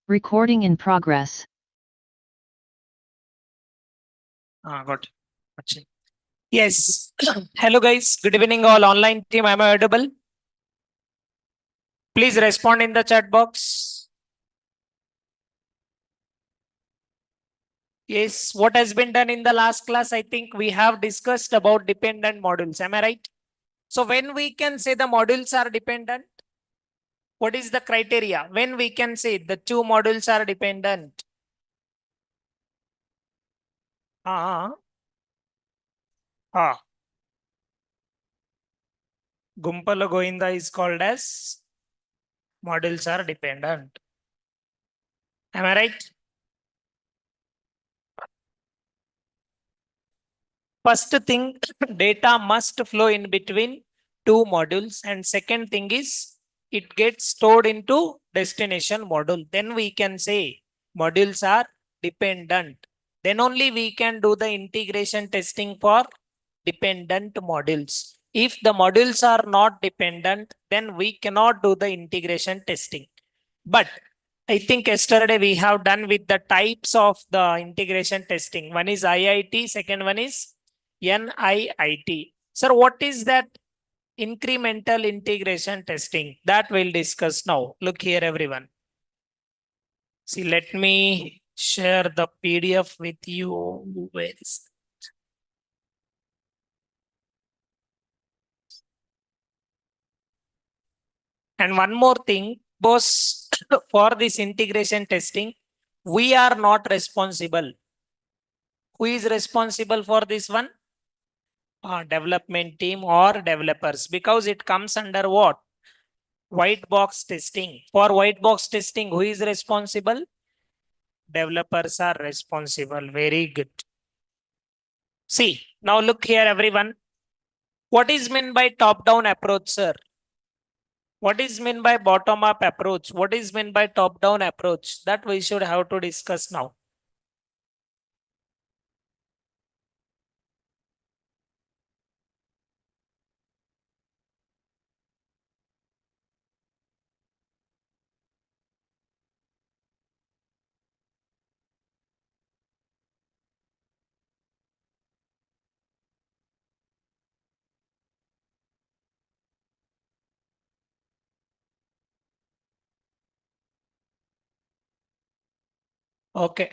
Recording in progress. Got it. Achha. Yes. Hello guys. Good evening all online team. Am I audible? Please respond in the chat box. Yes. What has been done in the last class? I think we have discussed about dependent modules. Am I right? So when we can say the modules are dependent, what is the criteria? When we can say the two modules are dependent? Ah, ah. Gumpala Goinda is called as modules are dependent. Am I right? First thing, data must flow in between two modules. And second thing is it gets stored into destination module. Then we can say modules are dependent. Then only we can do the integration testing for dependent modules. If the modules are not dependent, then we cannot do the integration testing. But I think yesterday we have done with the types of the integration testing. One is IIT, second one is NIIT. Sir, what is that incremental integration testing? That we'll discuss now. Look here, everyone. See, let me share the PDF with you. Where is that? And one more thing, boss, for this integration testing, we are not responsible. Who is responsible for this one? Development team or developers, because it comes under what? White box testing. For white box testing, who is responsible? Developers are responsible. Very good. See, now look here, everyone. What is meant by top-down approach, sir? What is meant by bottom-up approach? What is meant by top-down approach? That we should have to discuss now. Okay.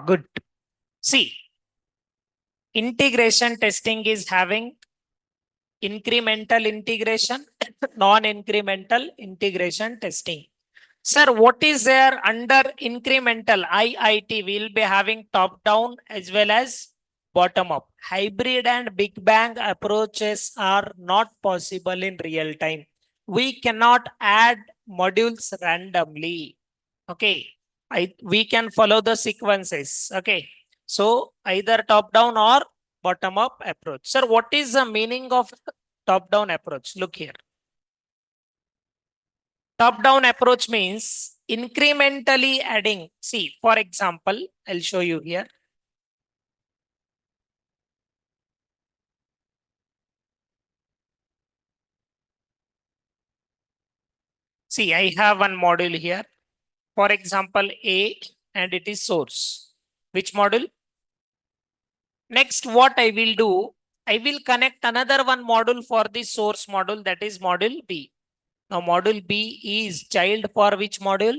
Good. See, integration testing is having incremental integration, non-incremental integration testing. Sir, what is there under incremental IIT? We'll be having top-down as well as bottom-up. Hybrid and big bang approaches are not possible in real time. We cannot add modules randomly. Okay. We can follow the sequences. Okay. So either top-down or bottom-up approach. Sir, what is the meaning of top-down approach? Look here. Top-down approach means incrementally adding. See, for example, I'll show you here. See, I have one module here. For example, A, and it is source. Which module? Next, what I will do, I will connect another one module for the source module, that is module B. Now, module B is child for which module?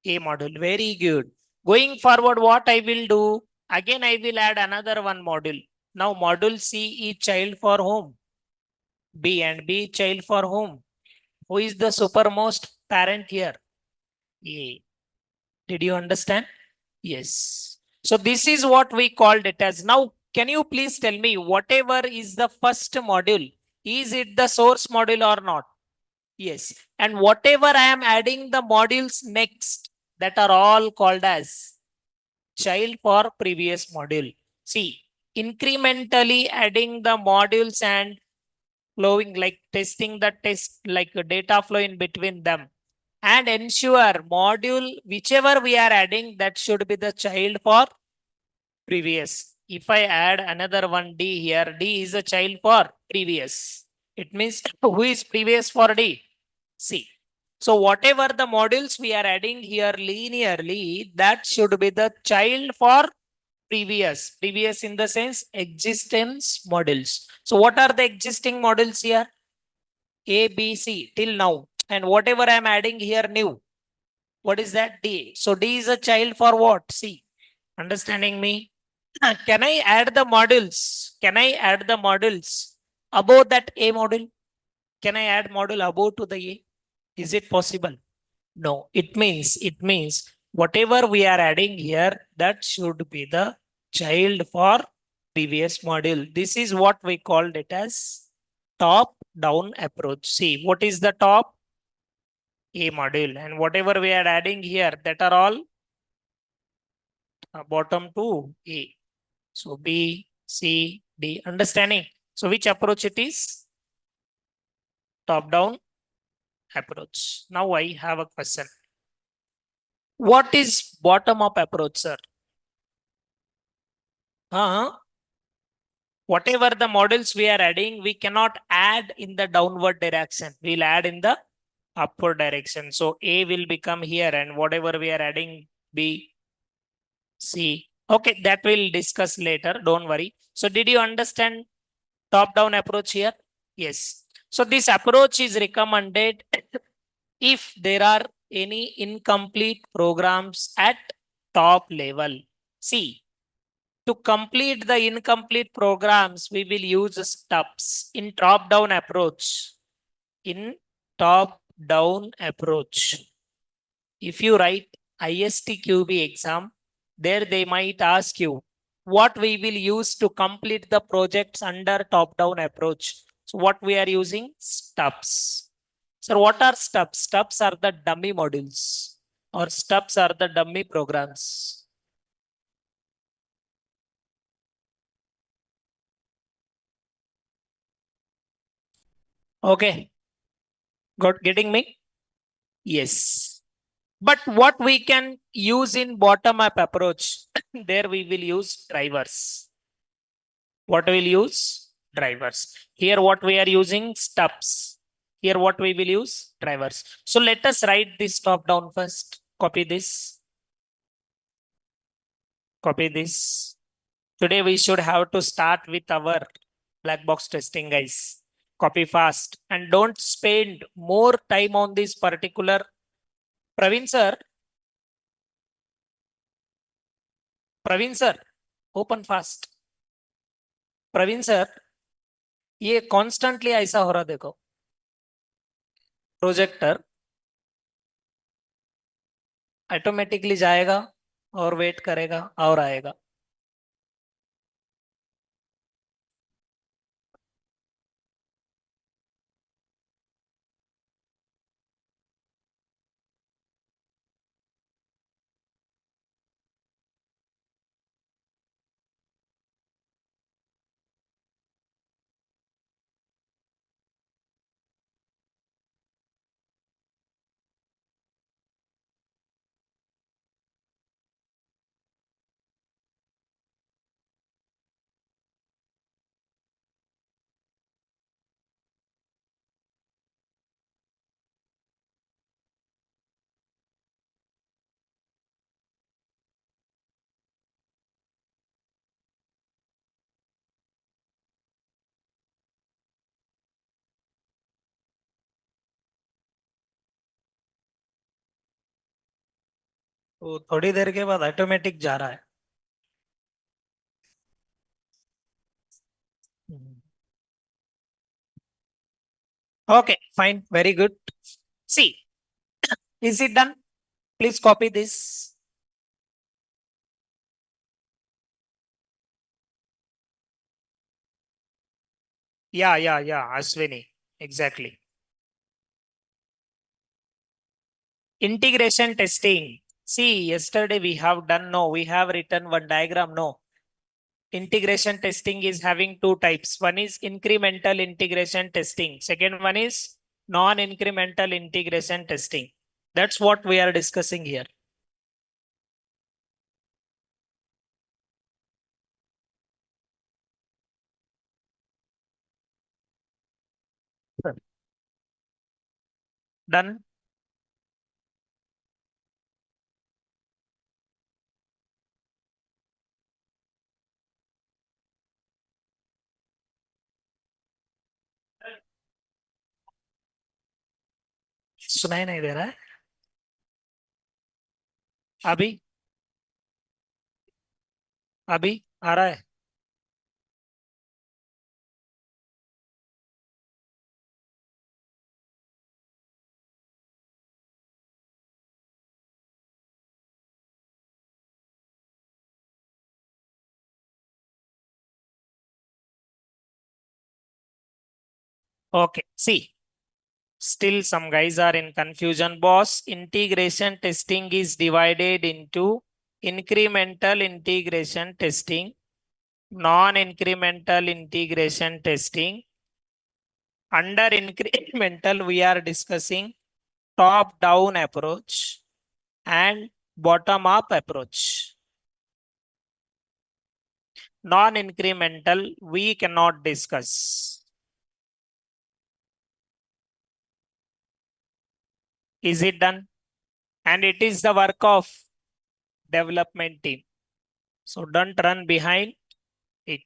A module. Very good. Going forward, what I will do? Again, I will add another one module. Now, module C is child for whom? B, and B child for whom? Who is the supermost parent here? A. Did you understand? Yes. So this is what we called it as. Now, can you please tell me whatever is the first module, is it the source module or not? Yes. And whatever I am adding the modules next, that are all called as child for previous module. See, incrementally adding the modules and flowing like testing the test like data flow in between them and ensure module whichever we are adding that should be the child for previous. If I add another one D here, D is a child for previous. It means who is previous for D? C. So whatever the modules we are adding here linearly, that should be the child for previous. Previous in the sense existence modules. So what are the existing modules here? A, B, C till now. And whatever I'm adding here new. What is that? D. So D is a child for what? C. Understanding me? Can I add the modules? Can I add the modules above that A module? Can I add module above to the A? Is it possible? No. It means whatever we are adding here, that should be the child for previous module. This is what we called it as top down approach. See, what is the top? A module, and whatever we are adding here, that are all bottom to A. So B, C, D. Understanding? So which approach it is? Top down approach. Now I have a question. What is bottom up approach, sir? Whatever the models we are adding, we cannot add in the downward direction. We'll add in the upward direction. So A will become here, and whatever we are adding, B, C. Okay, that we'll discuss later. Don't worry. So did you understand top down approach here? Yes. So this approach is recommended if there are any incomplete programs at top level. See, to complete the incomplete programs, we will use stubs in top down approach. In top down approach, if you write ISTQB exam, there they might ask you what we will use to complete the projects under top down approach. So what we are using? Stubs. So what are stubs? Stubs are the dummy modules or stubs are the dummy programs. Okay, got getting me? Yes. But what we can use in bottom up approach, there we will use drivers. What we'll use? Drivers. Here what we are using? Stubs. Here what we will use? Drivers. So let us write this top down first. Copy this. Copy this. Today we should have to start with our black box testing, guys. Copy fast and don't spend more time on this particular. Praveen sir, Praveen sir, open fast. Praveen sir ये constantly ऐसा हो रहा देखो projector automatically जाएगा और wait करेगा और आएगा तो थोड़ी देर के बाद ऑटोमेटिक जा रहा है okay fine very good see is it done please copy this या Ashwini exactly integration testing See, yesterday we have done, no, we have written one diagram, no. Integration testing is having two types. One is incremental integration testing. Second one is non-incremental integration testing. That's what we are discussing here. Done. सुनाई नहीं दे रहा है अभी अभी आ रहा है Okay. See, still some guys are in confusion. Boss, integration testing is divided into incremental integration testing, non-incremental integration testing. Under incremental, we are discussing top-down approach and bottom-up approach. Non-incremental, we cannot discuss. Is it done? And it is the work of development team. So don't run behind it.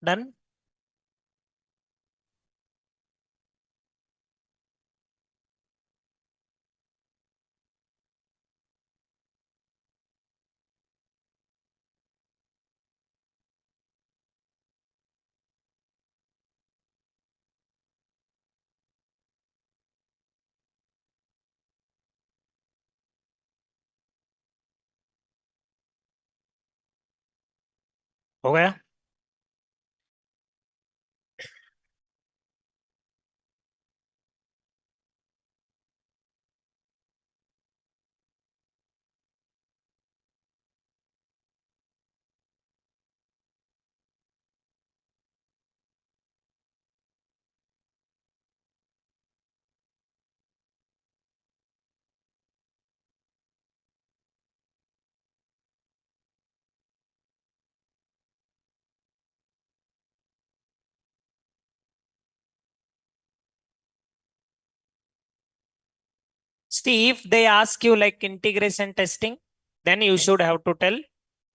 Done? हो गया? See, if they ask you like integration testing, then you should have to tell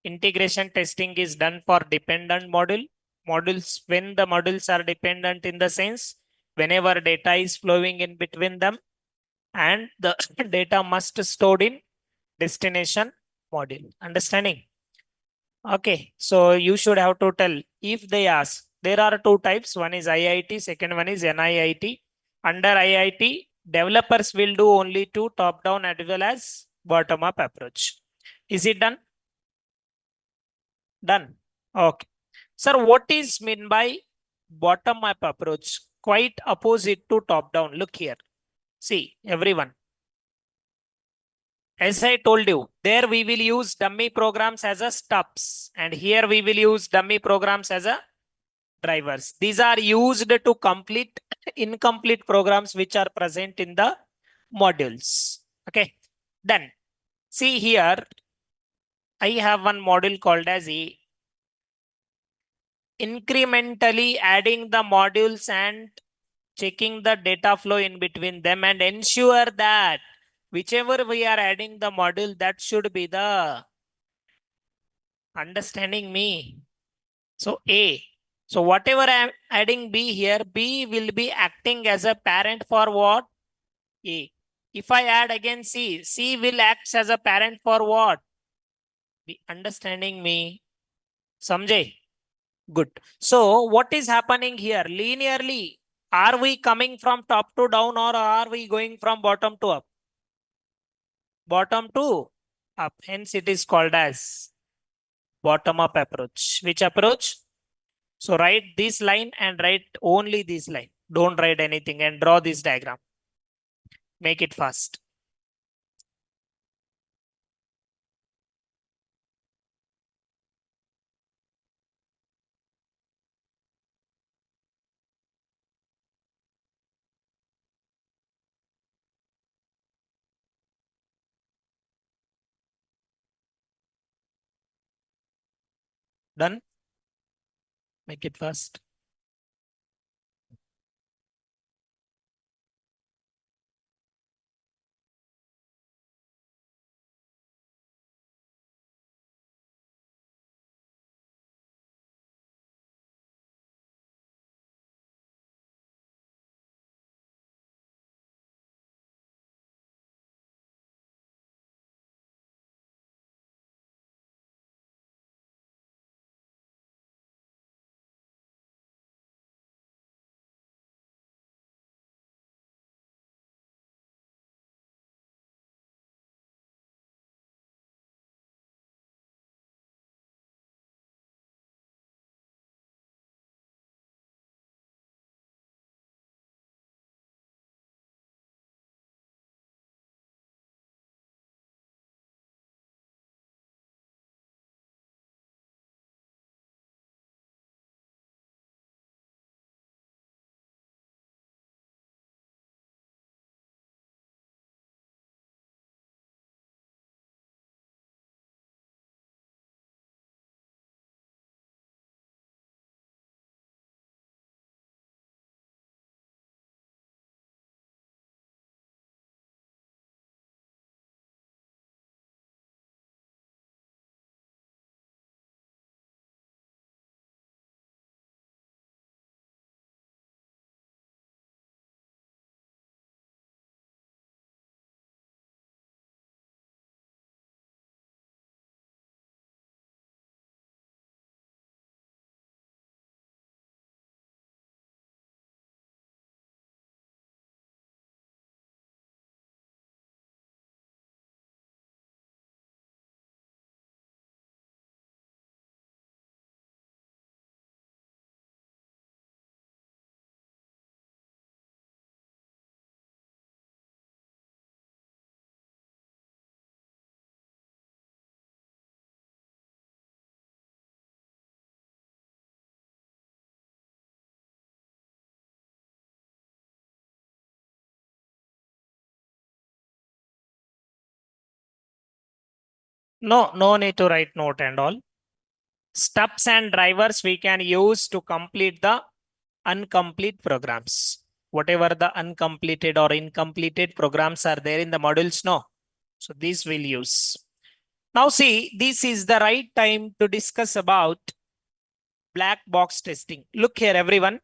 integration testing is done for dependent module. Modules, when the modules are dependent in the sense, whenever data is flowing in between them and the data must stored in destination module. Understanding? Okay, so you should have to tell if they ask. There are two types. One is IIT, second one is NIIT. Under IIT, developers will do only two top-down as well as bottom-up approach. Is it done? Done. Okay. Sir, what is mean by bottom-up approach? Quite opposite to top-down. Look here. See, everyone. As I told you, there we will use dummy programs as a stubs. And here we will use dummy programs as a drivers. These are used to complete incomplete programs which are present in the modules. Okay. Then see here, I have one module called as incrementally adding the modules and checking the data flow in between them and ensure that whichever we are adding the module, that should be the understanding me. So A. So whatever I am adding B here, B will be acting as a parent for what? A. If I add again C, C will act as a parent for what? B. Understanding me? Samjay? Good. So what is happening here? Linearly, are we coming from top to down or are we going from bottom to up? Bottom to up. Hence it is called as bottom up approach. Which approach? So write this line and write only this line. Don't write anything and draw this diagram. Make it fast. Done? Make it fast. No, no need to write note and all. Stubs and drivers we can use to complete the incomplete programs. Whatever the uncompleted or incompleted programs are there in the modules, no. So these we'll use. Now see, this is the right time to discuss about black box testing. Look here, everyone.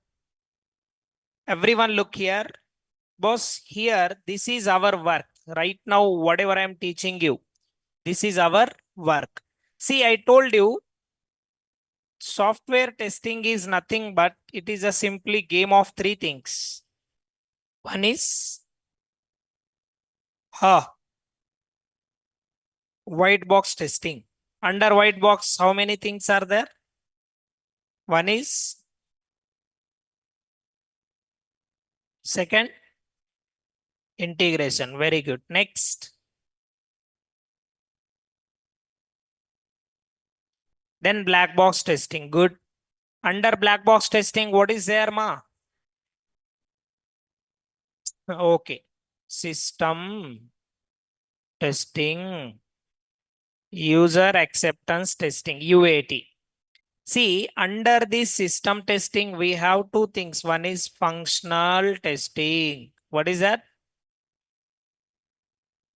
Everyone look here. Boss, here, this is our work. Right now, whatever I'm teaching you, this is our work. See, I told you software testing is nothing but it is a simply game of three things. One is white box testing. Under white box, how many things are there? One is second integration. Very good. Next. Then black box testing. Good. Under black box testing, what is there, ma? Okay. System testing, user acceptance testing, UAT. See, under this system testing, we have two things. One is functional testing. What is that?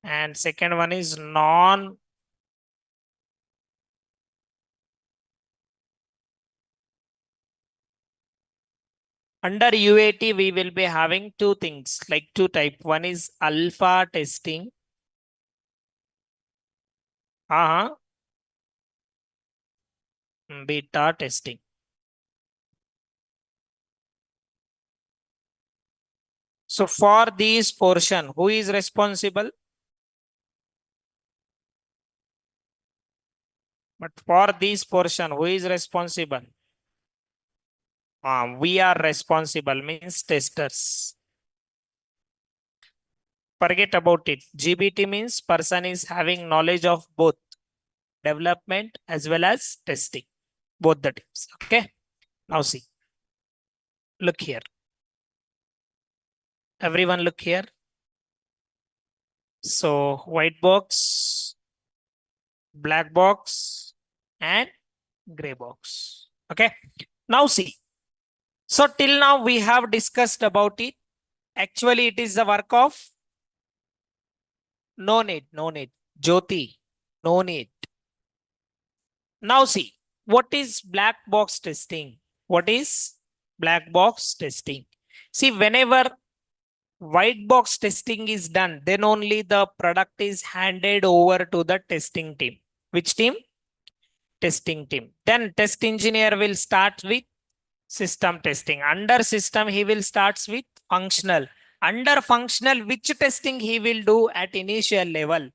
And second one is non. Under UAT, we will be having two things, like two type. One is alpha testing. Uh-huh. Beta testing. So for this portion, who is responsible? But for this portion, who is responsible? We are responsible means testers. Forget about it. GBT means person is having knowledge of both development as well as testing, both the teams. Okay. Now see, look here. Everyone look here. So white box, black box, and gray box. Okay. Now see. So till now we have discussed about it. Actually, it is the work of no need, no need. Jyoti, no need. Now see, what is black box testing? What is black box testing? See, whenever white box testing is done, then only the product is handed over to the testing team. Which team? Testing team. Then test engineer will start with system testing. Under system, he will start with functional. Under functional, which testing he will do at initial level?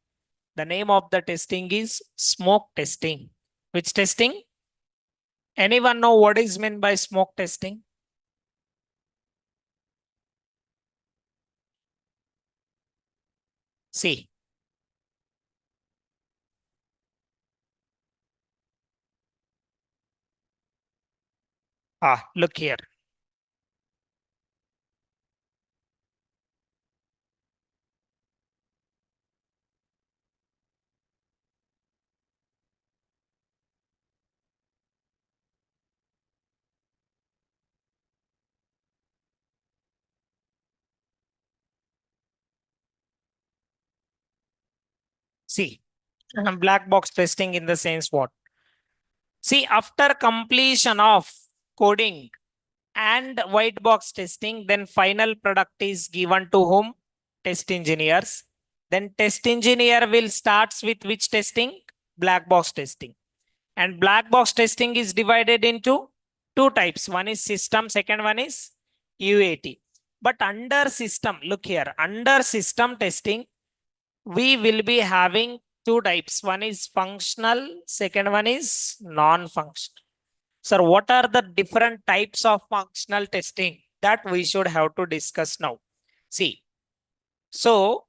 The name of the testing is smoke testing. Which testing? Anyone know what is meant by smoke testing? See. Look here. See, black box testing in the sense what? See, after completion of coding and white box testing, then final product is given to whom? Test engineers. Then test engineer will starts with which testing? Black box testing. And black box testing is divided into two types. One is system, second one is UAT. But under system, look here, under system testing, we will be having two types. One is functional, second one is non-functional. Sir, what are the different types of functional testing that we should have to discuss now? See, so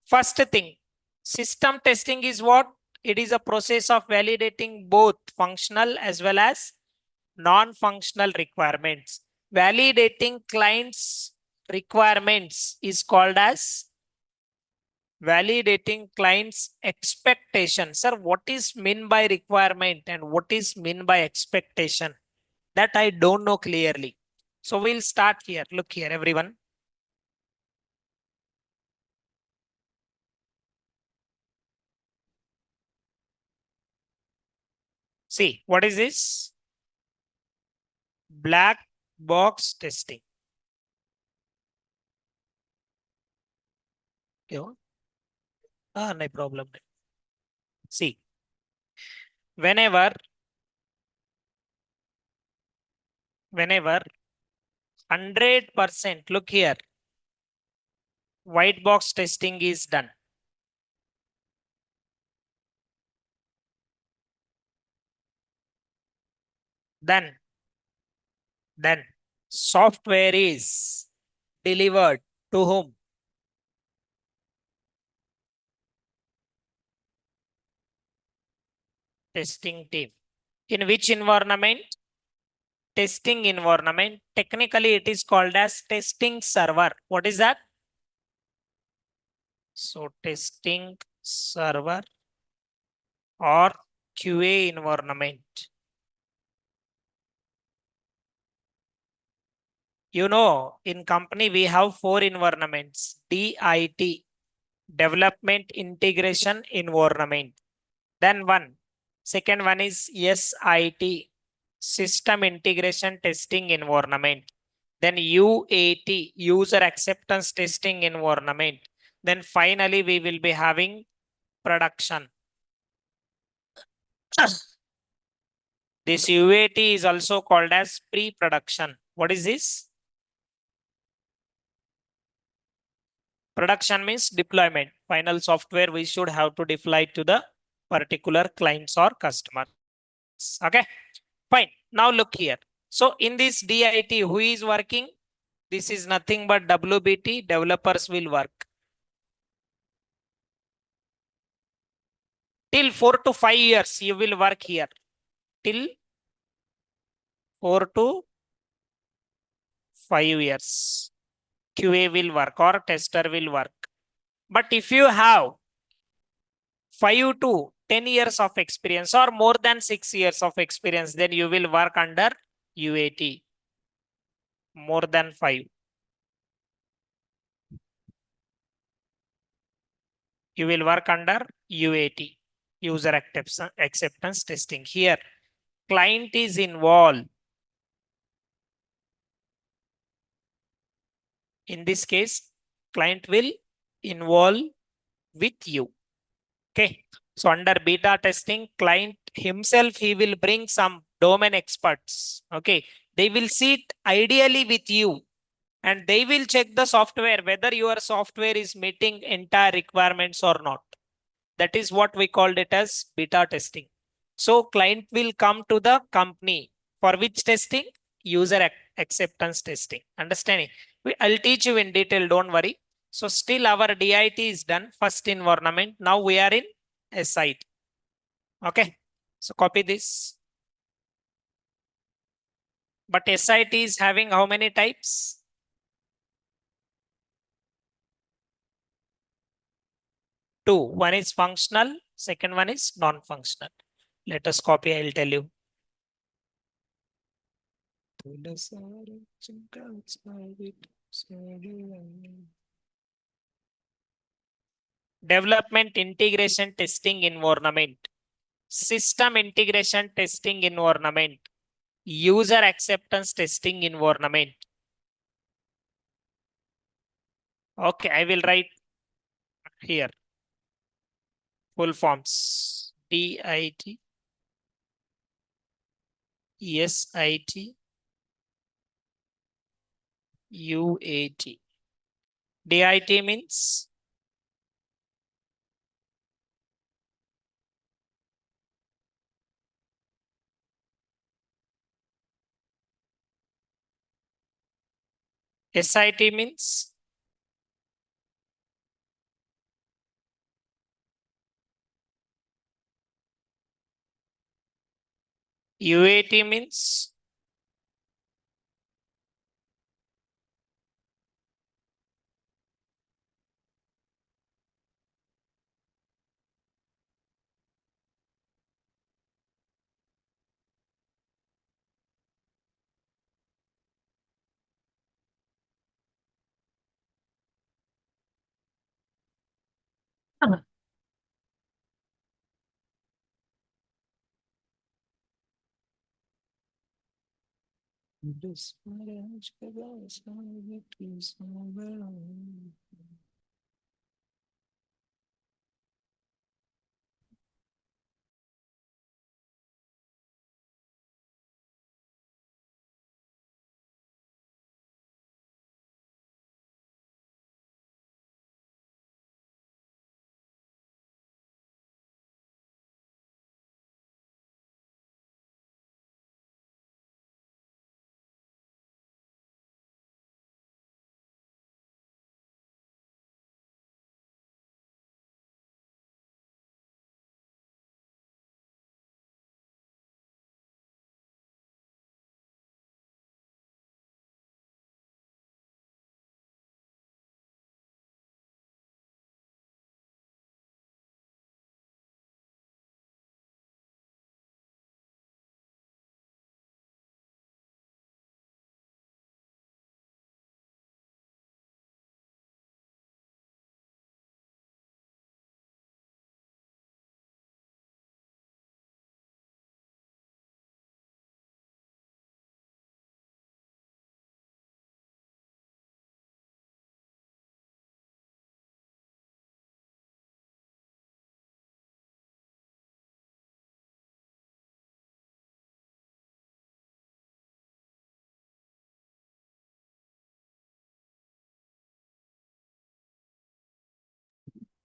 first thing, system testing is what? It is a process of validating both functional as well as non-functional requirements. Validating clients' requirements is called as validating clients' expectation. Sir, what is mean by requirement and what is mean by expectation? That I don't know clearly. So we'll start here. Look here, everyone. See, what is this? Black box testing. No problem. See, whenever 100%, look here, white box testing is done. Then software is delivered to whom? testing team. In which environment? Testing environment. Technically, it is called as testing server. What is that? So, testing server or QA environment. You know, in company, we have four environments. DIT, Development Integration Environment. Then one. Second one is SIT, System Integration Testing Environment. Then UAT, User Acceptance Testing Environment. Then finally, we will be having production. This UAT is also called as pre-production. What is this? Production means deployment. Final software we should have to deploy to the particular clients or customers. Okay, fine. Now look here. So in this DIT, who is working? This is nothing but WBT, developers will work. Till 4 to 5 years, you will work here. Till 4 to 5 years. QA will work or tester will work. But if you have 5 to 10 years of experience or more than 6 years of experience, then you will work under UAT. More than 5. You will work under UAT, user acceptance testing. Here, client is involved. In this case, client will involve with you. Okay. So under beta testing, client himself, he will bring some domain experts. Okay. They will sit ideally with you and they will check the software, whether your software is meeting entire requirements or not. That is what we called it as beta testing. So client will come to the company for which testing? User acceptance testing. Understanding? I'll teach you in detail. Don't worry. So still our DIT is done. First environment. Now we are in SIT. Okay. So copy this. But SIT is having how many types? Two. One is functional. Second one is non-functional. Let us copy. I'll tell you. Development integration testing environment, system integration testing environment, user acceptance testing environment. Okay, I will write here full forms. DIT, SIT, UAT. DIT means SIT means UAT means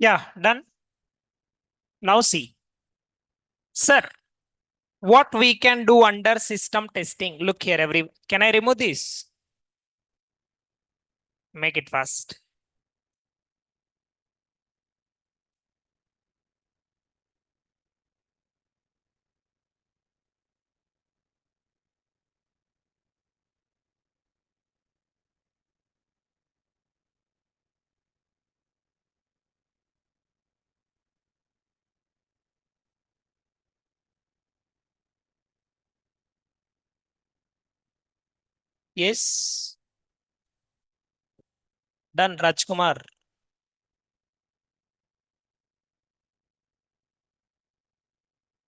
Yeah, done. Now see, sir, what we can do under system testing. Look here, can I remove this? Make it fast. Yes, done, Rajkumar.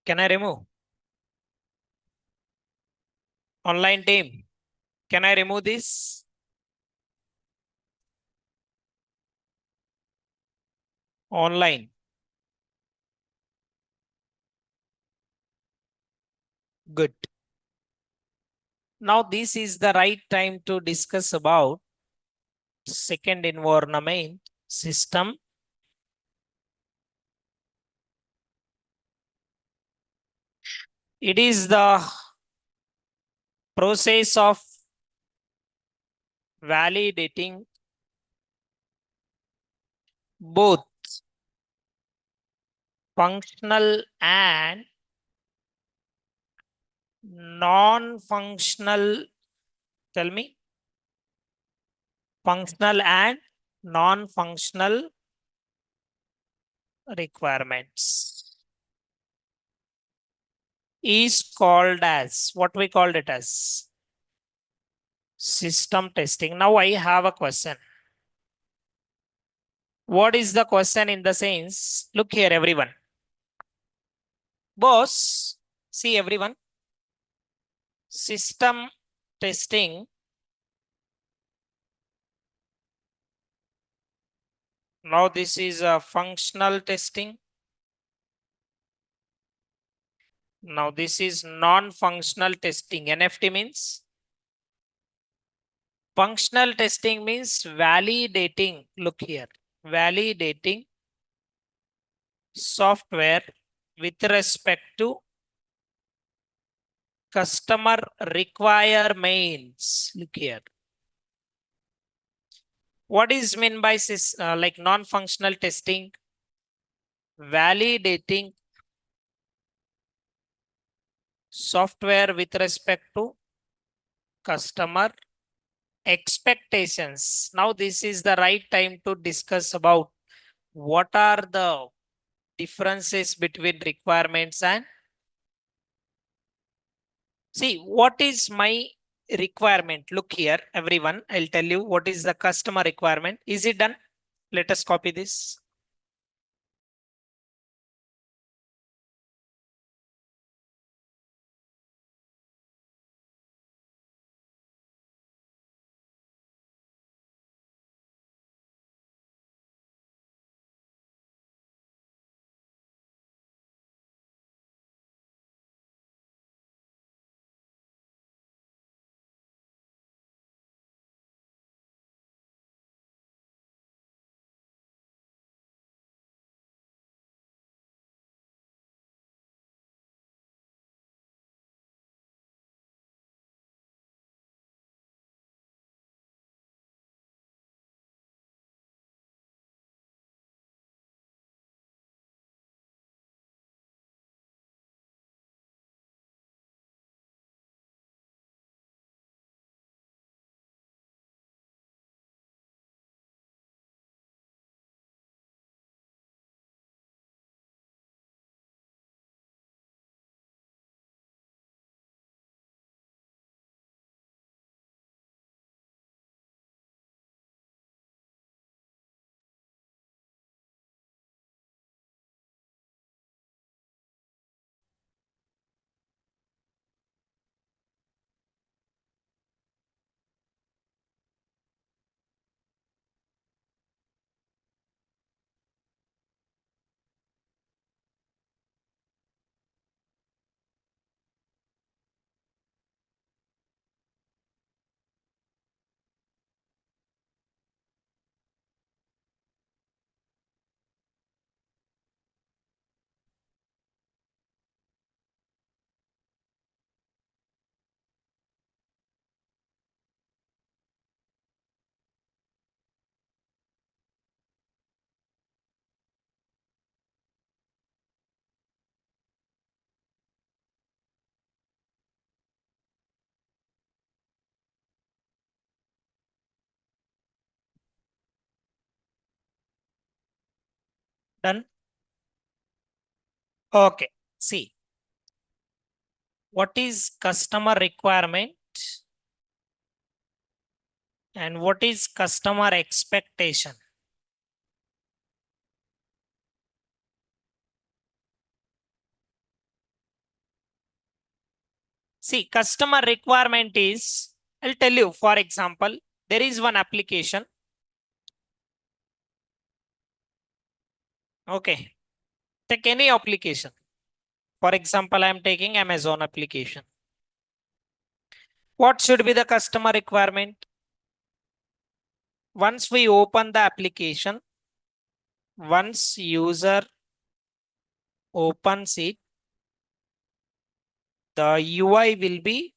Can I remove? Online team. Can I remove this? Online. Good. Now this is the right time to discuss about second environment system. It is the process of validating both functional and non-functional. Tell me, functional and non-functional requirements is called as what we called it as system testing. Now I have a question. What is the question in the sense? Look here, everyone. Boss, see everyone. System testing. Now this is a functional testing. Now this is non-functional testing. NFT means functional testing means validating. Look here, validating software with respect to customer requirements. Look here. What is meant by like non-functional testing? Validating software with respect to customer expectations. Now this is the right time to discuss about what are the differences between requirements and see what is my requirement. Look here, everyone. I'll tell you what is the customer requirement. Is it done? Let us copy this. Done. Okay. See, what is customer requirement and what is customer expectation? See, customer requirement is, I'll tell you, for example, there is one application. Okay. Take any application. For example, I'm taking Amazon application. What should be the customer requirement? Once we open the application, once user opens it, the UI will be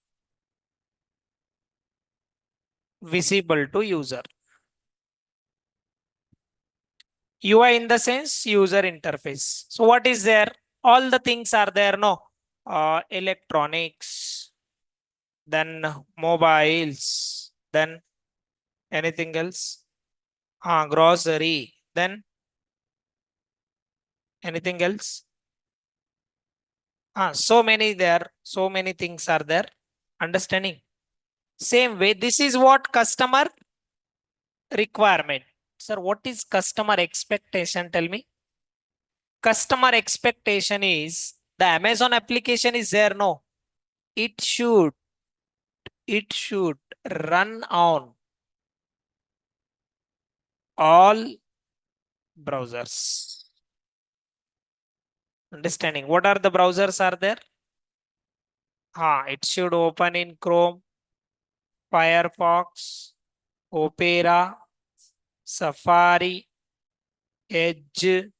visible to user. UI in the sense user interface. So what is there? All the things are there, no? Electronics, then mobiles, then anything else? Grocery, then anything else? So many there, so many things are there. Understanding? Same way, this is what customer requirement. Sir, what is customer expectation? Tell me. Customer expectation is the Amazon application is there, no? It should, it should run on all browsers. Understanding? What are the browsers are there? It should open in Chrome, Firefox, Opera, Safari, Edge,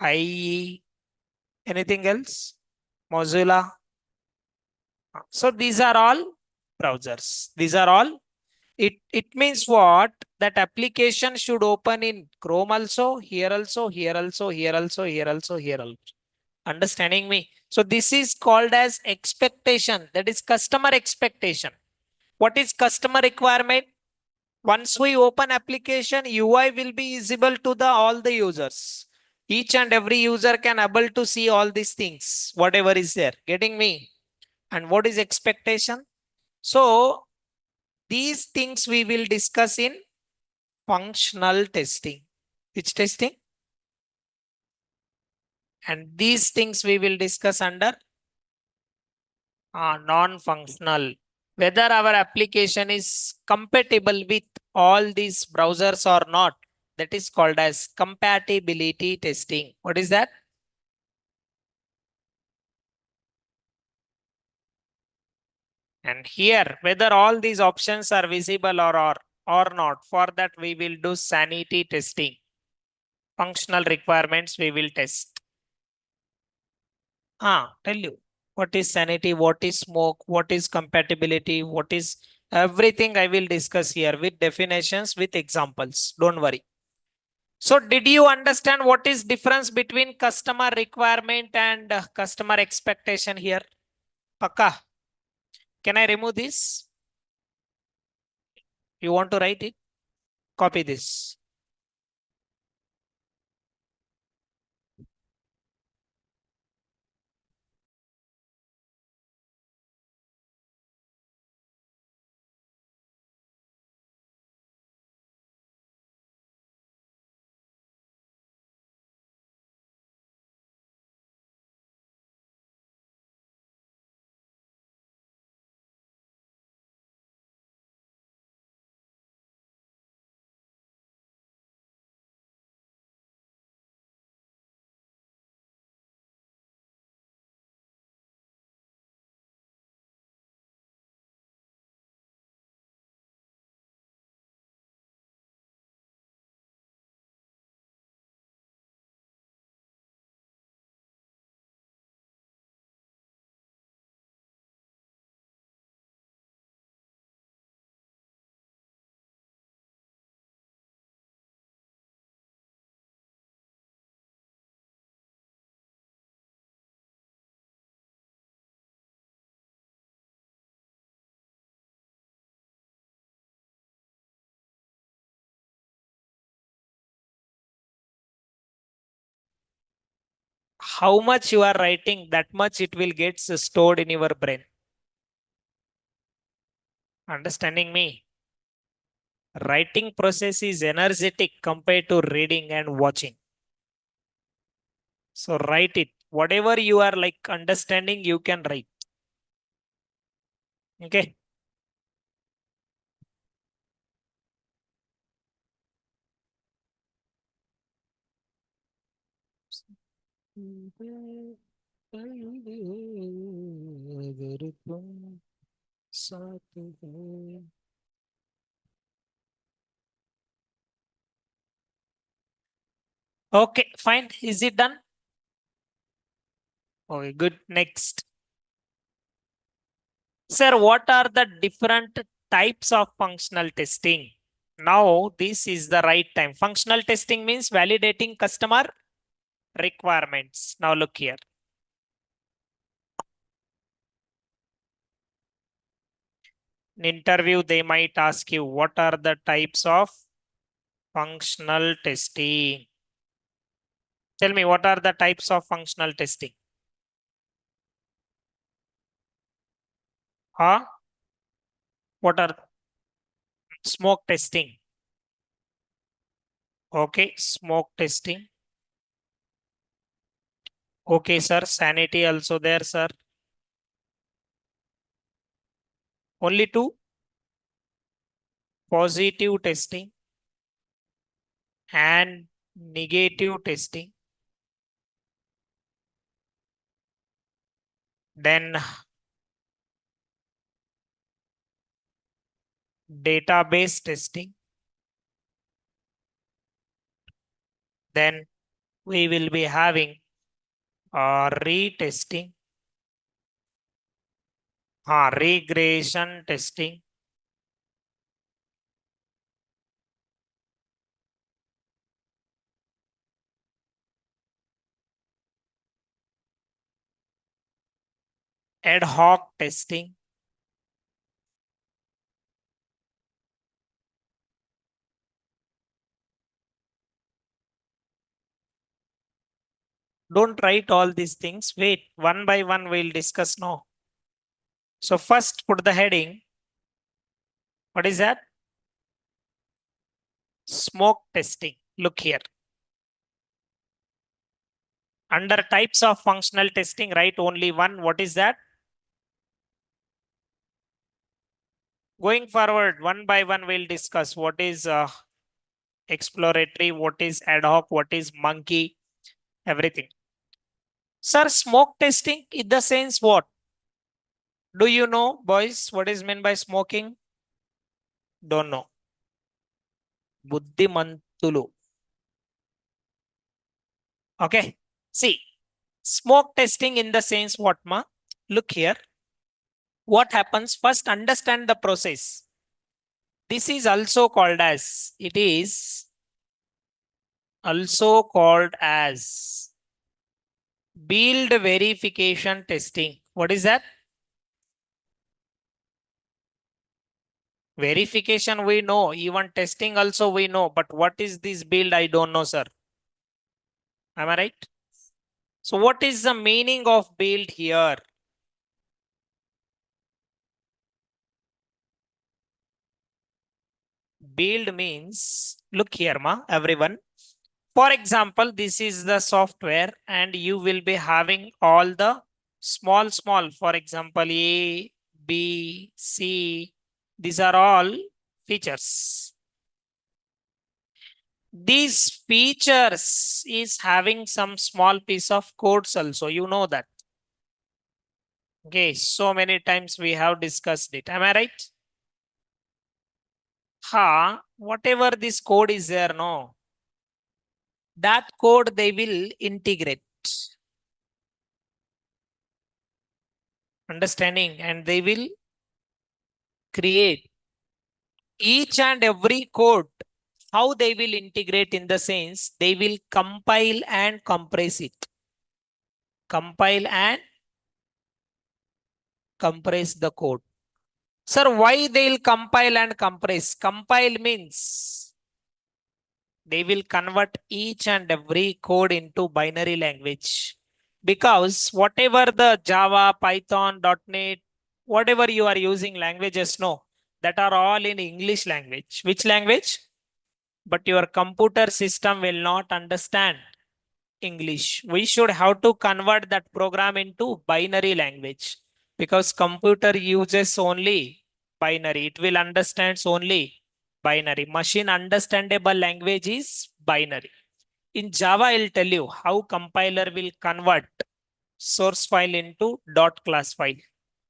IE, anything else? Mozilla. So these are all browsers. These are all. It means what? That application should open in Chrome also, here also, here also, here also, here also, here also. Understanding me? So this is called as expectation. That is customer expectation. What is customer requirement? Once we open application, UI will be visible to the all the users. Each and every user can able to see all these things, whatever is there. Getting me? And what is expectation? So these things we will discuss in functional testing. Which testing? And these things we will discuss under non-functional. Whether our application is compatible with all these browsers or not. That is called as compatibility testing. What is that? And here, whether all these options are visible or not, for that we will do sanity testing. Functional requirements we will test. Tell you what is sanity, what is smoke, what is compatibility, what is everything I will discuss here with definitions, with examples. Don't worry. So did you understand what is difference between customer requirement and customer expectation here? Pakka. Can I remove this? You want to write it? Copy this. how much you are writing, that much it will get stored in your brain. Understanding me? Writing process is energetic compared to reading and watching. So write it. Whatever you are like understanding, you can write. Okay. Okay, fine. Is it done? Okay, good. Next. Sir, what are the different types of functional testing? Now, this is the right time. Functional testing means validating customer requirements. Now, look here. In interview, they might ask you, what are the types of functional testing? Tell me, what are the types of functional testing? Huh? What are smoke testing? Okay, smoke testing. Okay, sir. Sanity also there, sir. Only two. Positive testing and negative testing. Then database testing. Then we will be having retesting, regression testing. Ad hoc testing. Don't write all these things. Wait, one by one we'll discuss now. So first put the heading. What is that? Smoke testing. Look here. Under types of functional testing, write only one. What is that? Going forward, one by one we'll discuss what is exploratory, what is ad hoc, what is monkey, everything. Sir, smoke testing in the sense what? Do you know, boys, what is meant by smoking? Don't know. Buddhimanthulu. Okay. See, smoke testing in the sense what, ma? Look here. What happens? First, understand the process. This is also called as, it is also called as build verification testing. What is that? Verification we know, even testing also we know, but what is this build? I don't know, sir. Am I right? So what is the meaning of build here? Build means, look here, ma, everyone. For example, this is the software and you will be having all the small, for example, A, B, C. These are all features. These features is having some small piece of codes also. You know that. Okay, so many times we have discussed it. Am I right? Whatever this code is there, no. That code they will integrate. Understanding, and they will create each and every code. How they will integrate in the sense they will compile and compress it. Compile and compress the code. Sir, why they'll compile and compress? Compile means they will convert each and every code into binary language. Because whatever the Java, Python, .NET, whatever you are using languages, no, that are all in English language. Which language? But your computer system will not understand English. We should have to convert that program into binary language because computer uses only binary. It will understands only binary. Machine understandable language is binary. In Java, I'll tell you how compiler will convert source file into dot class file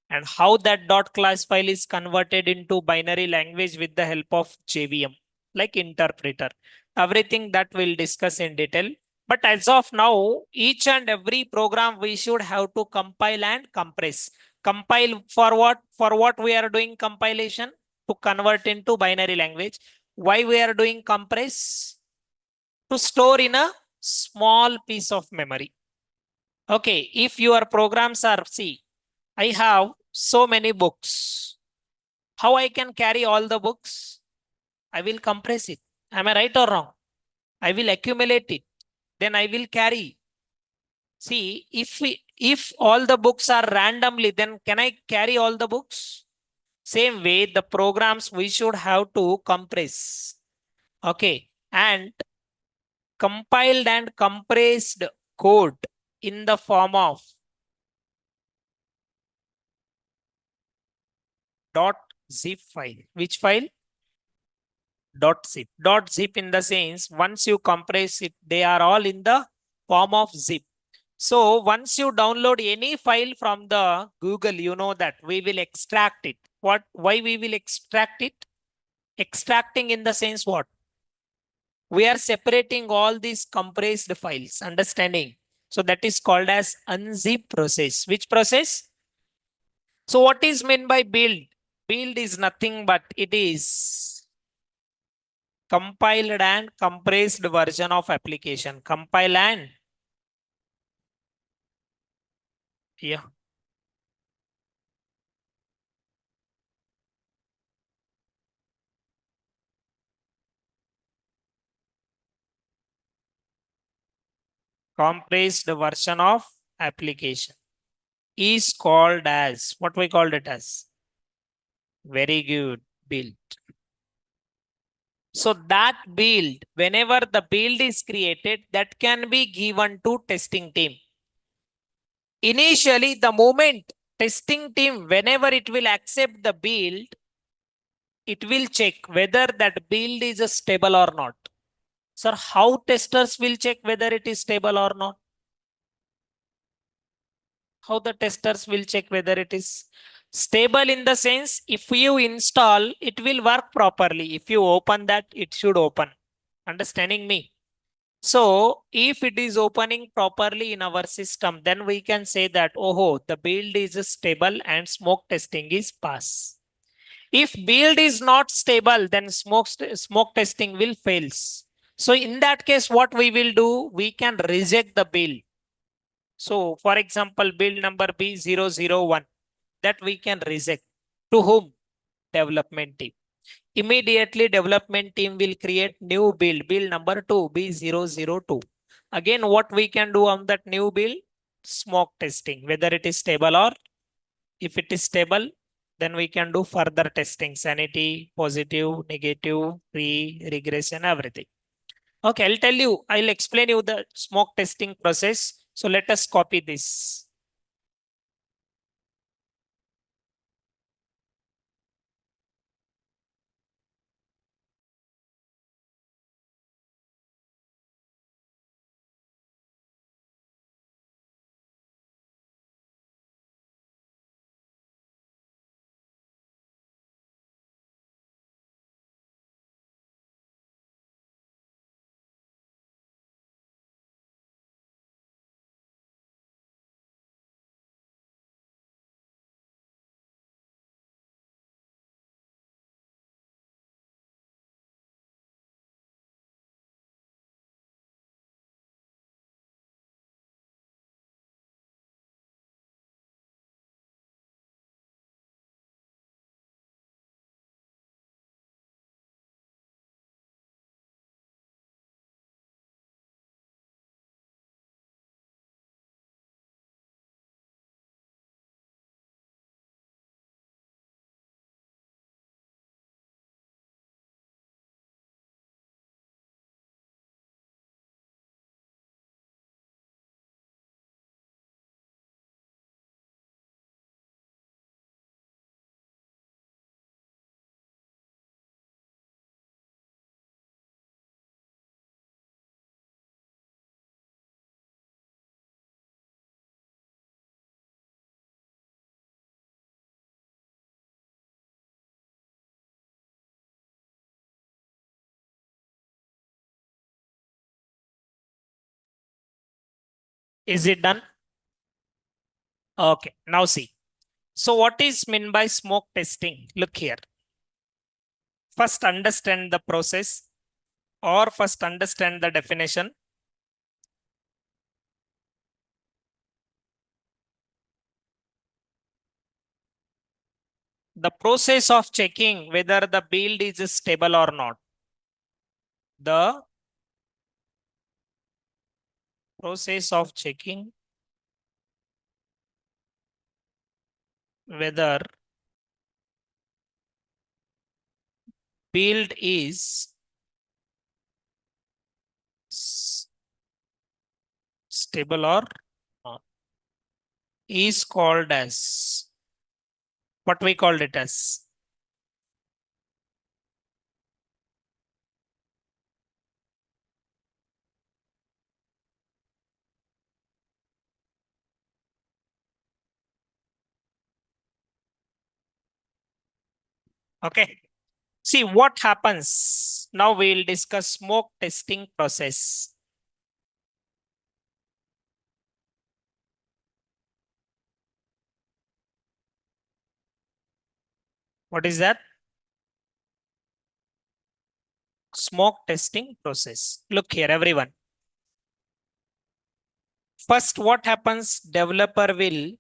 and how that dot class file is converted into binary language with the help of JVM, like interpreter. Everything that we'll discuss in detail. But as of now, each and every program we should have to compile and compress. Compile for what? For what we are doing compilation? To convert into binary language. Why we are doing compress? To store in a small piece of memory. Okay, if your programs are, see, I have so many books. How I can carry all the books? I will compress it. Am I right or wrong? I will accumulate it. Then I will carry. See, if all the books are randomly, then can I carry all the books? Same way, the programs we should have to compress. Okay. And compiled and compressed code in the form of dot zip file. Which file? Dot zip. Dot zip in the sense once you compress it, they are all in the form of zip. So once you download any file from the Google, you know that we will extract it. What? Why we will extract it? Extracting in the sense what? We are separating all these compressed files. Understanding? So that is called as unzip process. Which process? So what is meant by build? Build is nothing but it is compiled and compressed version of application. Compile and yeah, compressed version of application is called as what we called it as. Very good. Build. So that build, whenever the build is created, that can be given to testing team. Initially, the moment testing team, whenever it will accept the build, it will check whether that build is stable or not. Sir, how testers will check whether it is stable or not? How the testers will check whether it is stable in the sense if you install, it will work properly. If you open that, it should open. Understanding me? So if it is opening properly in our system, then we can say that, oh, the build is stable and smoke testing is pass. If build is not stable, then smoke testing will fails. So in that case, what we will do, we can reject the build. So for example, build number B001 that we can reject. To whom? Development team. Immediately development team will create new build, build number 2, B002. Again, what we can do on that new build? Smoke testing, whether it is stable or if it is stable, then we can do further testing, sanity, positive, negative, regression, everything. Okay, I'll explain you the smoke testing process. So let us copy this. Is it done? Okay, now see. So what is meant by smoke testing? Look here. First understand the process or first understand the definition. The process of checking whether the build is stable or not. The process of checking whether build is stable or not is called as what we called it as. Okay. See what happens. Now we'll discuss smoke testing process. What is that? Smoke testing process. Look here, everyone. First, what happens? Developer will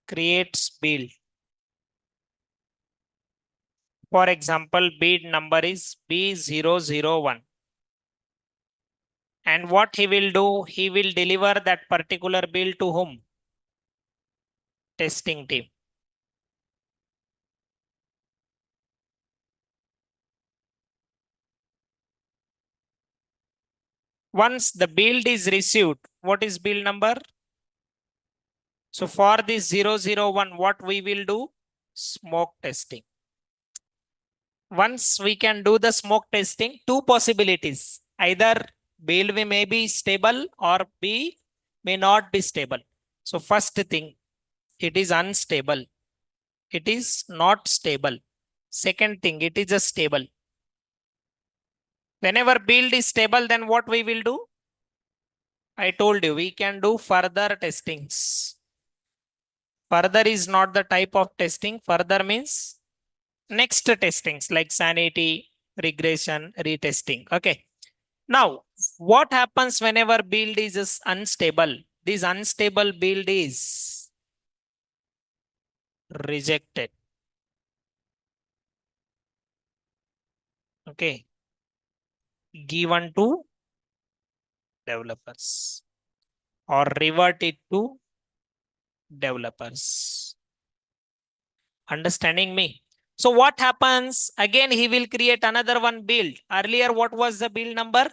creates build. For example, build number is B001. And what he will do? He will deliver that particular build to whom? Testing team. Once the build is received, what is build number? So for this 001, what we will do? Smoke testing. Once we can do the smoke testing, two possibilities. Either build may be stable or B may not be stable. So first thing, it is unstable. It is not stable. Second thing, it is a stable. Whenever build is stable, then what we will do? I told you, we can do further testings. Further is not the type of testing. Further means next testings like sanity, regression, retesting. Okay. Now, what happens whenever build is unstable? This unstable build is rejected. Okay. Given to developers or revert it to developers. Understanding me? So what happens? Again, he will create another one build. Earlier, what was the build number?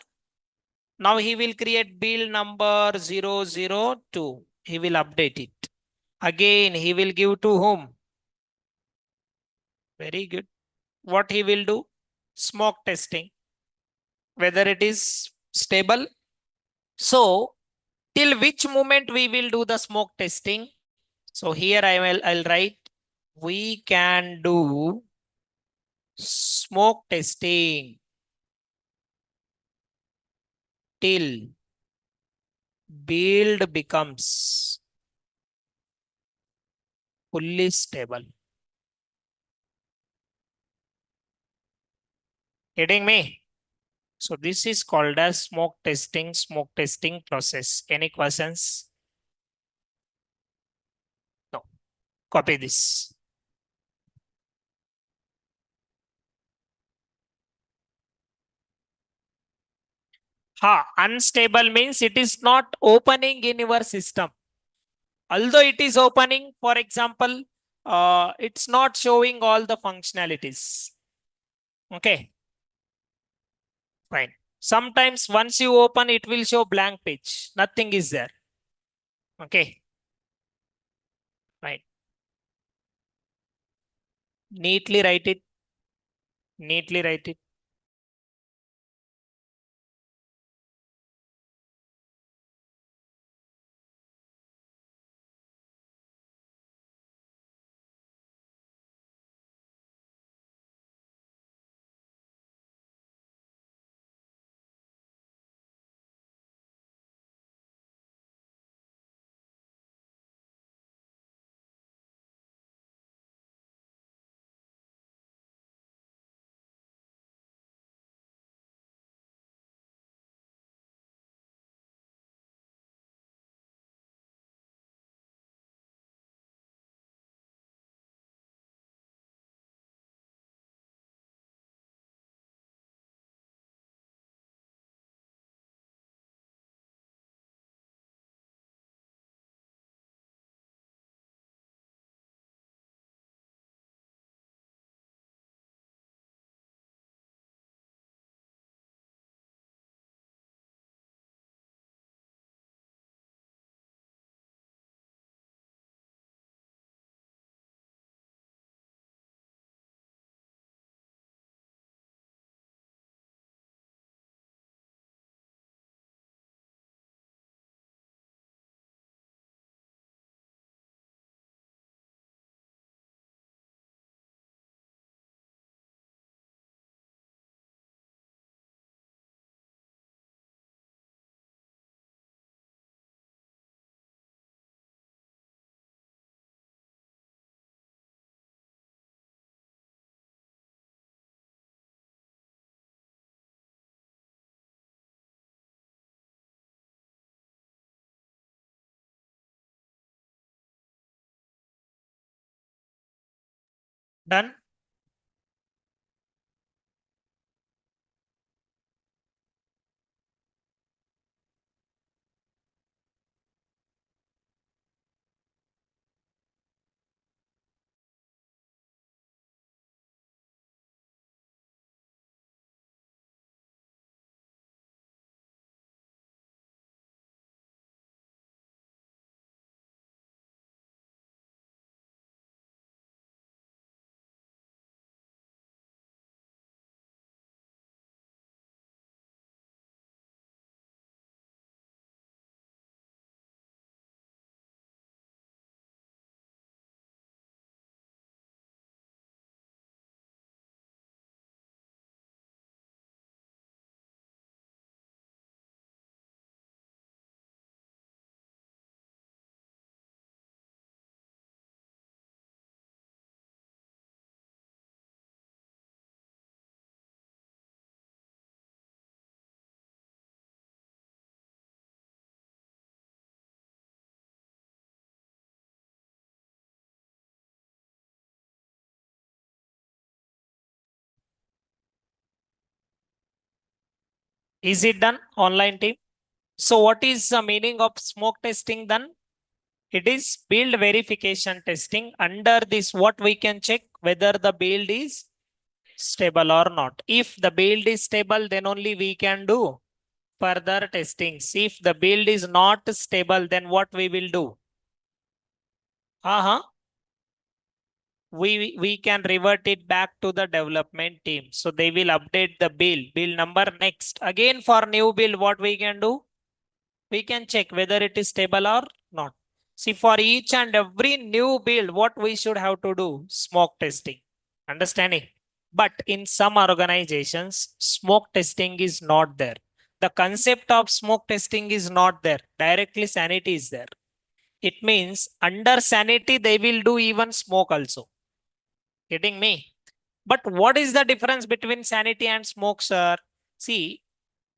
Now he will create build number 002. He will update it. Again, he will give to whom? Very good. What he will do? Smoke testing. Whether it is stable. So, till which moment we will do the smoke testing? So here I'll write we can do smoke testing till build becomes fully stable. Getting me? So this is called as smoke testing process. Any questions? No. Copy this. Ha, unstable means it is not opening in your system. Although it is opening, for example, it's not showing all the functionalities. Okay, fine. Sometimes once you open, it will show blank page. Nothing is there. Okay, fine. Neatly write it. Neatly write it. Done. Is it done, online team? So what is the meaning of smoke testing then? It is build verification testing. Under this, what we can check whether the build is stable or not. If the build is stable, then only we can do further testings. If the build is not stable, then what we will do? We can revert it back to the development team. So they will update the build number next. Again, for new build, what we can do? We can check whether it is stable or not. See, for each and every new build, what we should have to do? Smoke testing. Understanding? But in some organizations, smoke testing is not there. The concept of smoke testing is not there. Directly sanity is there. It means under sanity, they will do even smoke also. Getting me? But what is the difference between sanity and smoke, sir? See,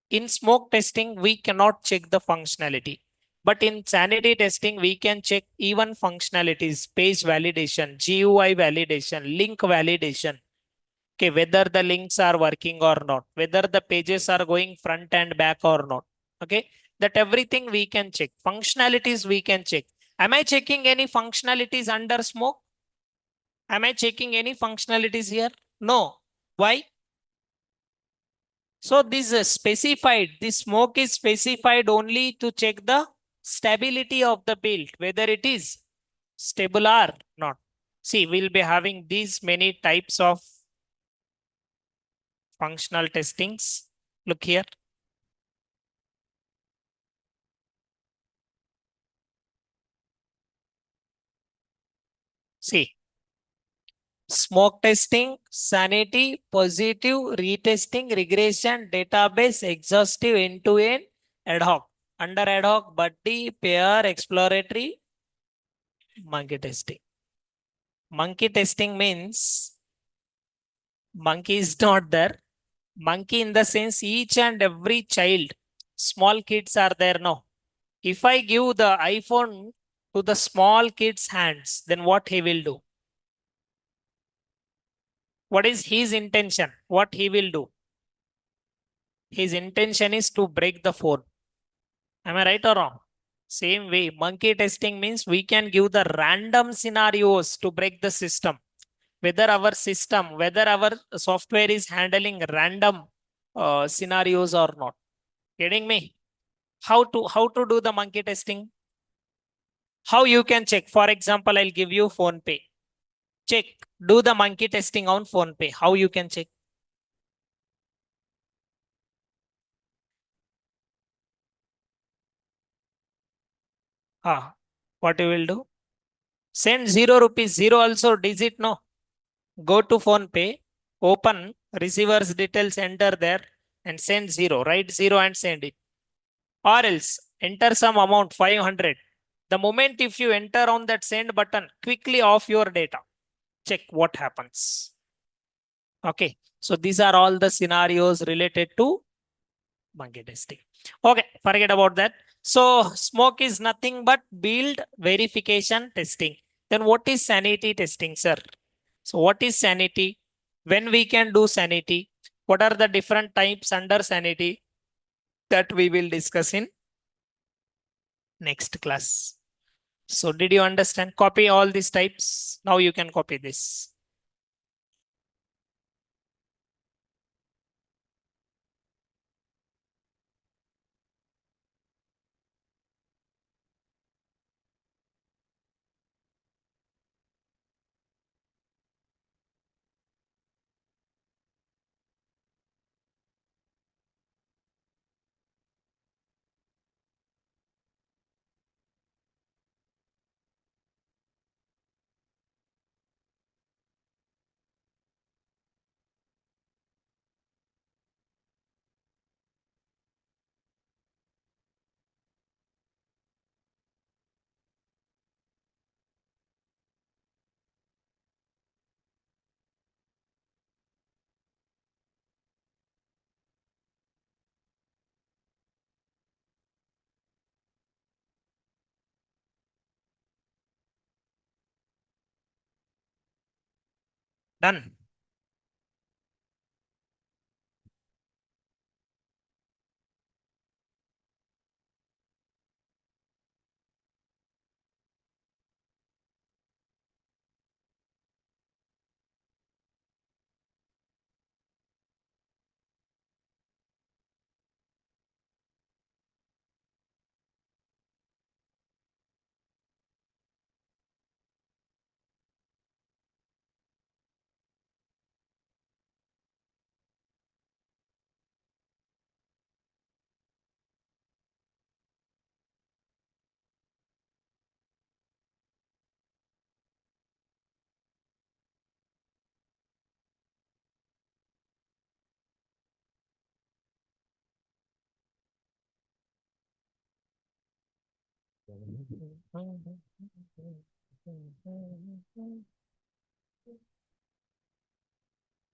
in smoke testing, we cannot check the functionality. But in sanity testing, we can check even functionalities, page validation, GUI validation, link validation. Okay, whether the links are working or not, whether the pages are going front and back or not. Okay, that everything we can check. Functionalities we can check. Am I checking any functionalities under smoke? Am I checking any functionalities here? No. Why? So this is specified, this smoke is specified only to check the stability of the build, whether it is stable or not. See, we'll be having these many types of functional testings. Look here. See, smoke testing, sanity, positive, retesting, regression, database, exhaustive, end-to-end, ad hoc. Under ad hoc, buddy, pair, exploratory, monkey testing. Monkey testing means monkey is not there. Monkey in the sense each and every child, small kids are there now. If I give the iPhone to the small kid's hands, then what he will do? What is his intention? What he will do? His intention is to break the phone. Am I right or wrong? Same way, monkey testing means we can give the random scenarios to break the system. Whether our system, whether our software is handling random scenarios or not. Getting me? How to do the monkey testing? How you can check? For example, I'll give you phone pay. Check. Do the monkey testing on phone pay. How you can check? What you will do? Send 0 rupees. Zero also digit no. Go to phone pay. Open receiver's details. Enter there and send zero. Write zero and send it. Or else enter some amount 500. The moment if you enter on that send button, quickly off your data. Check what happens. Okay. So these are all the scenarios related to monkey testing. Okay, forget about that. So smoke is nothing but build verification testing. Then what is sanity testing, sir? So what is sanity? When we can do sanity? What are the different types under sanity that we will discuss in next class? So did you understand? Copy all these types. Now you can copy this. Done.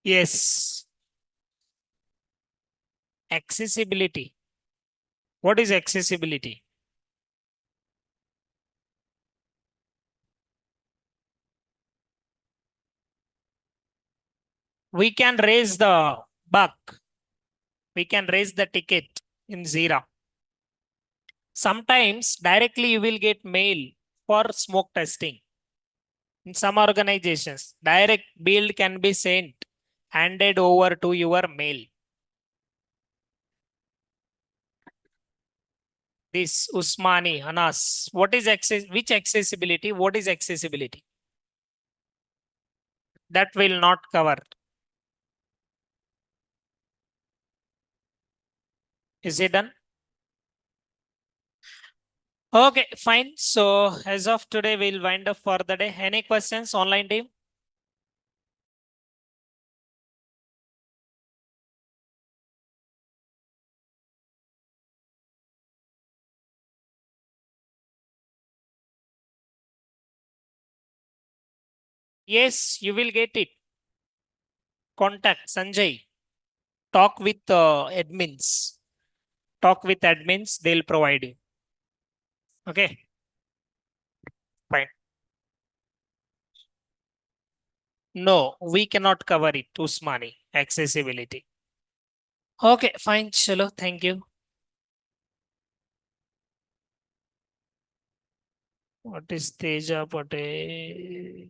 Yes. Accessibility. What is accessibility? We can raise the buck. We can raise the ticket in Zira. Sometimes directly you will get mail for smoke testing. In some organizations, direct bill can be sent, handed over to your mail. This Usmani, Anas. What is access? Which accessibility? What is accessibility? That will not cover. Is it done? Okay, fine. So as of today, we'll wind up for the day. Any questions, online team? Yes, you will get it. Contact Sanjay. Talk with admins. Talk with admins. They'll provide you. Okay, fine. No, we cannot cover it. Usmani. Accessibility. Okay, fine. Chalo. Thank you. What is Teja Patel?